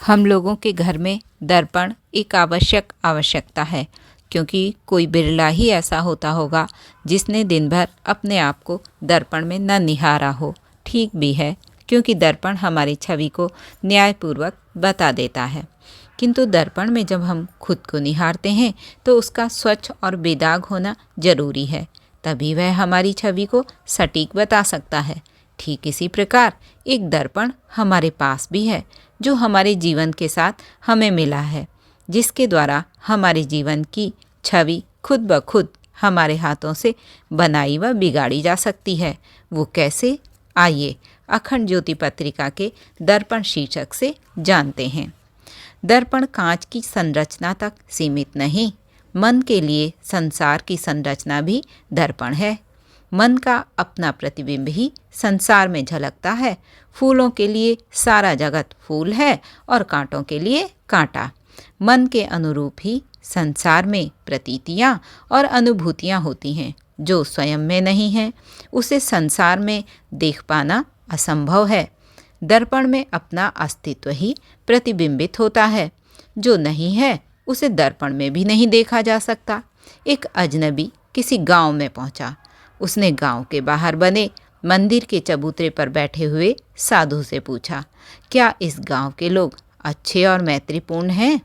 हम लोगों के घर में दर्पण एक आवश्यकता है, क्योंकि कोई बिरला ही ऐसा होता होगा जिसने दिन भर अपने आप को दर्पण में न निहारा हो। ठीक भी है, क्योंकि दर्पण हमारी छवि को न्यायपूर्वक बता देता है। किंतु दर्पण में जब हम खुद को निहारते हैं तो उसका स्वच्छ और बेदाग होना जरूरी है, तभी वह हमारी छवि को सटीक बता सकता है। ठीक इसी प्रकार एक दर्पण हमारे पास भी है, जो हमारे जीवन के साथ हमें मिला है, जिसके द्वारा हमारे जीवन की छवि खुद ब खुद हमारे हाथों से बनाई व बिगाड़ी जा सकती है। वो कैसे? आइए अखंड ज्योति पत्रिका के दर्पण शीर्षक से जानते हैं। दर्पण कांच की संरचना तक सीमित नहीं, मन के लिए संसार की संरचना भी दर्पण है। मन का अपना प्रतिबिंब ही संसार में झलकता है। फूलों के लिए सारा जगत फूल है और कांटों के लिए कांटा। मन के अनुरूप ही संसार में प्रतीतियाँ और अनुभूतियाँ होती हैं। जो स्वयं में नहीं है, उसे संसार में देख पाना असंभव है। दर्पण में अपना अस्तित्व ही प्रतिबिंबित होता है। जो नहीं है, उसे दर्पण में भी नहीं देखा जा सकता। एक अजनबी किसी गांव में पहुंचा। उसने गांव के बाहर बने मंदिर के चबूतरे पर बैठे हुए साधु से पूछा, क्या इस गांव के लोग अच्छे और मैत्रीपूर्ण हैं?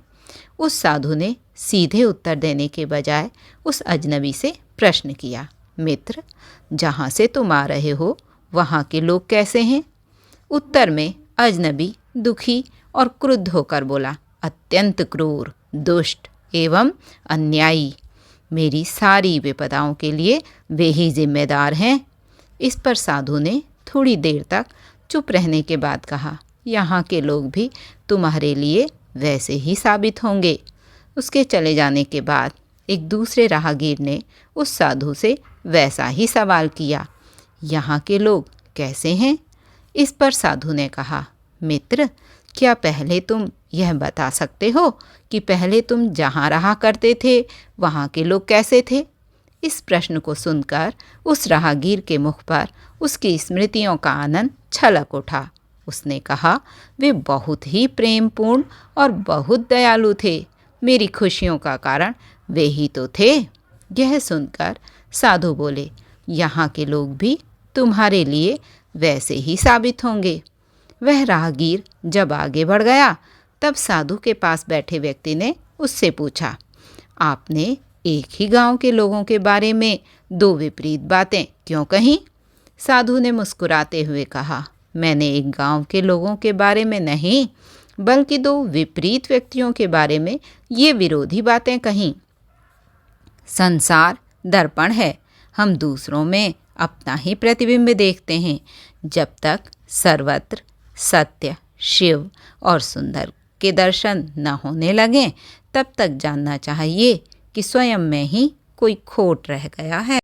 उस साधु ने सीधे उत्तर देने के बजाय उस अजनबी से प्रश्न किया, मित्र, जहाँ से तुम आ रहे हो वहाँ के लोग कैसे हैं? उत्तर में अजनबी दुखी और क्रुद्ध होकर बोला, अत्यंत क्रूर, दुष्ट एवं अन्यायी। मेरी सारी विपदाओं के लिए वे ही जिम्मेदार हैं। इस पर साधु ने थोड़ी देर तक चुप रहने के बाद कहा, यहाँ के लोग भी तुम्हारे लिए वैसे ही साबित होंगे। उसके चले जाने के बाद एक दूसरे राहगीर ने उस साधु से वैसा ही सवाल किया, यहाँ के लोग कैसे हैं? इस पर साधु ने कहा, मित्र, क्या पहले तुम यह बता सकते हो कि पहले तुम जहाँ रहा करते थे वहाँ के लोग कैसे थे? इस प्रश्न को सुनकर उस राहगीर के मुख पर उसकी स्मृतियों का आनंद छलक उठा। उसने कहा, वे बहुत ही प्रेमपूर्ण और बहुत दयालु थे। मेरी खुशियों का कारण वे ही तो थे। यह सुनकर साधु बोले, यहाँ के लोग भी तुम्हारे लिए वैसे ही साबित होंगे। वह राहगीर जब आगे बढ़ गया, तब साधु के पास बैठे व्यक्ति ने उससे पूछा, आपने एक ही गांव के लोगों के बारे में दो विपरीत बातें क्यों कहीं? साधु ने मुस्कुराते हुए कहा, मैंने एक गांव के लोगों के बारे में नहीं, बल्कि दो विपरीत व्यक्तियों के बारे में ये विरोधी बातें कहीं। संसार दर्पण है, हम दूसरों में अपना ही प्रतिबिंब देखते हैं। जब तक सर्वत्र सत्य, शिव और सुंदर के दर्शन न होने लगें, तब तक जानना चाहिए कि स्वयं में ही कोई खोट रह गया है।